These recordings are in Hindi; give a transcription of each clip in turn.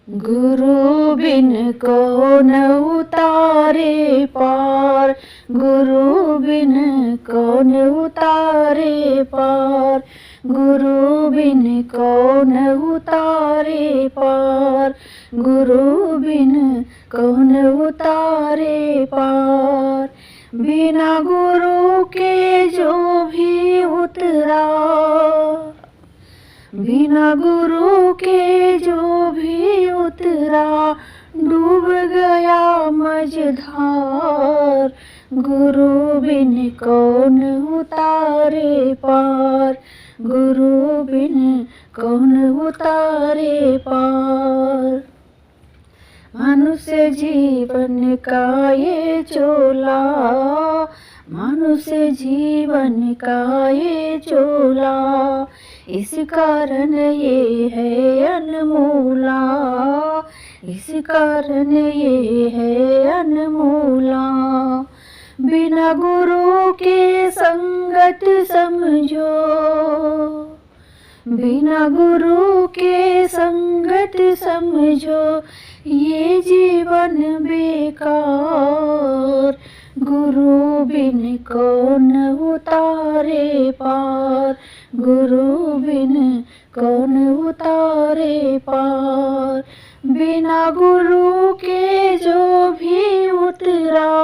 गुरु बिन कौन उतारे पार, गुरु बिन कौन उतारे पार, गुरु बिन कौन उतारे पार, गुरु बिन कौन उतारे पार। बिना गुरु के जो भी उतरा, बिना गुरु के जो भी उतरा, डूब गया मझधार। गुरु बिन कौन उतारे पार, गुरु बिन कौन उतारे पार। मनुष्य जीवन का ये चोला, मनुष्य जीवन का ये चोला, इस कारण ये है अनमोला, इस कारण ये है अनमोला। बिना गुरु के संगत समझो, बिना गुरु के संगत समझो, ये जीवन बेकार। गुरु बिन कौन उतारे पार, गुरु बिन कौन उतारे पार। बिना गुरु के जो भी उतरा,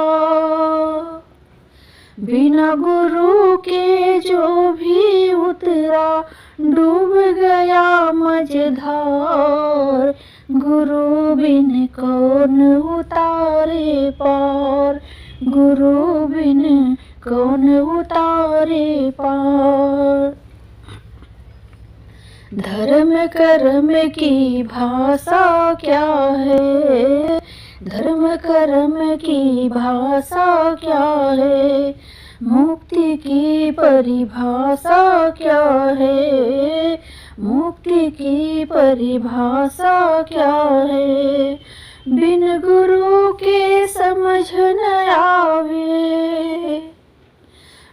बिना गुरु के जो भी उतरा, डूब गया मझधार। गुरु बिन कौन उतारे पार, गुरु बिन कौन उतारे पार। धर्म कर्म की भाषा क्या है, धर्म कर्म की भाषा क्या है, मुक्ति की परिभाषा क्या है, मुक्ति की परिभाषा क्या है। बिन गुरु के समझ न आवे,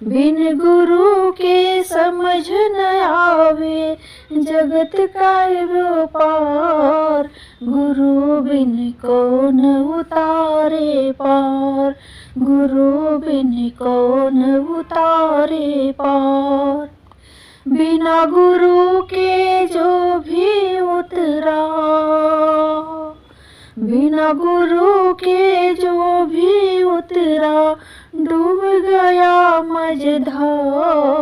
बिन गुरु के समझ न आवे, जगत का व्यापार। गुरु बिन कौन उतारे पार, गुरु बिन कौन उतारे पार। बिना गुरु के जो भी उतरा, बिना गुरु के जो भी उतरा, डूब गया मझधार।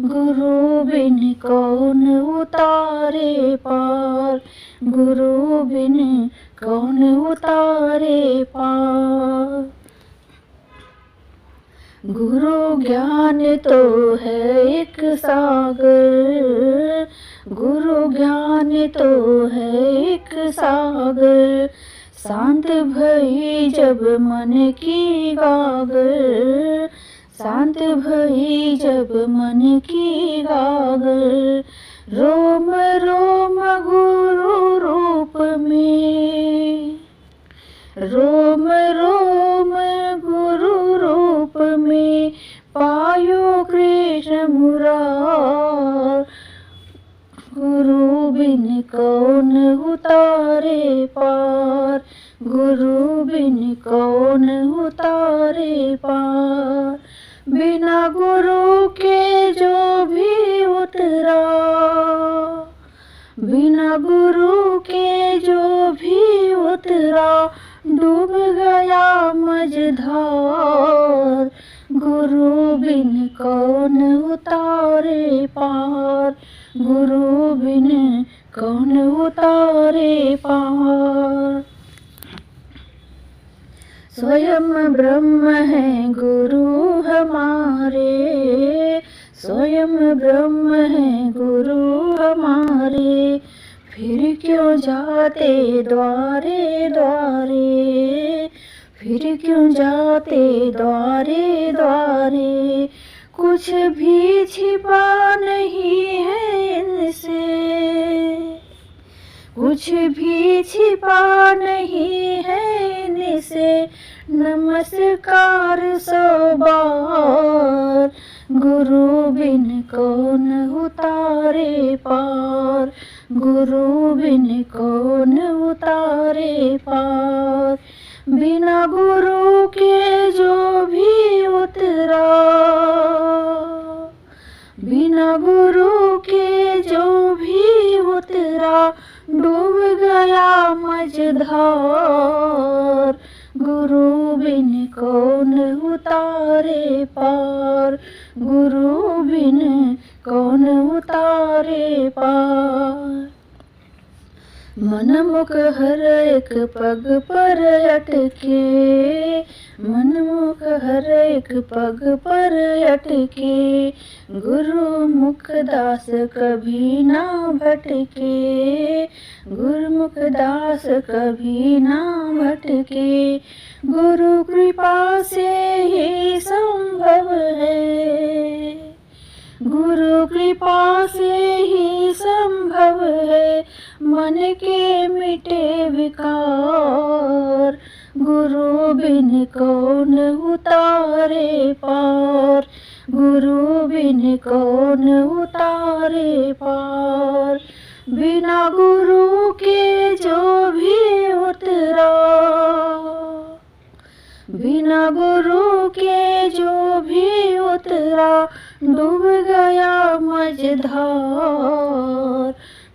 गुरु बिन कौन उतारे पार, गुरु बिन कौन उतारे पार। गुरु ज्ञान तो है एक सागर, गुरु ज्ञान तो है एक सागर। शांत भई जब मन की गागर, शांत भई जब मन की गागर। रोम रोम गुरु रूप में, रोम रोम गुरु रूप में, पायो कृष्ण मुरार। गुरु बिन कौन उतारे पार, गुरु बिन कौन उतारे पार। बिना गुरु के जो भी उतरा, बिना गुरु के जो भी उतरा, डूब गया मझधार। गुरु बिन कौन उतारे पार, गुरु बिन कौन उतारे पार। स्वयं ब्रह्म है गुरु हमारे, स्वयं ब्रह्म है गुरु हमारे। फिर क्यों जाते द्वारे द्वारे, फिर क्यों जाते द्वारे द्वारे। कुछ भी छिपा नहीं है इनसे, कुछ भी छिपा नहीं है इनसे। नमस्कार 100 बार। गुरु बिन कौन उतारे पार, गुरु बिन कौन उतारे पार। बिना गुरु के जो भी उतरा, बिना गुरु के जो भी उतरा, डूब गया मझधार। गुरु बिन कौन उतारे पार, गुरु बिन कौन उतारे पार। मनमुख हर एक पग पर अटके, मनमुख हर एक पग पर अटके, गुरुमुख दास कभी ना भटके, गुरुमुख दास कभी ना भटके। गुरु कृपा से ही संभव है, गुरु कृपा से ही संभव है, मन के मिटे विकार। गुरु बिन कौन उतारे पार, गुरु बिन कौन उतारे पार। बिना गुरु के जो भी उतरा, बिना गुरु के जो भी उतरा, डूब गया मझधार।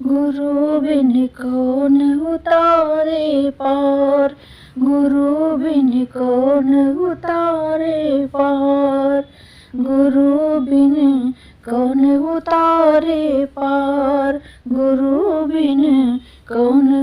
गुरु बिन कौन उतारे पार, गुरु बिन कौन उतारे पार, गुरु बिन कौन उतारे पार, गुरु बिन कौन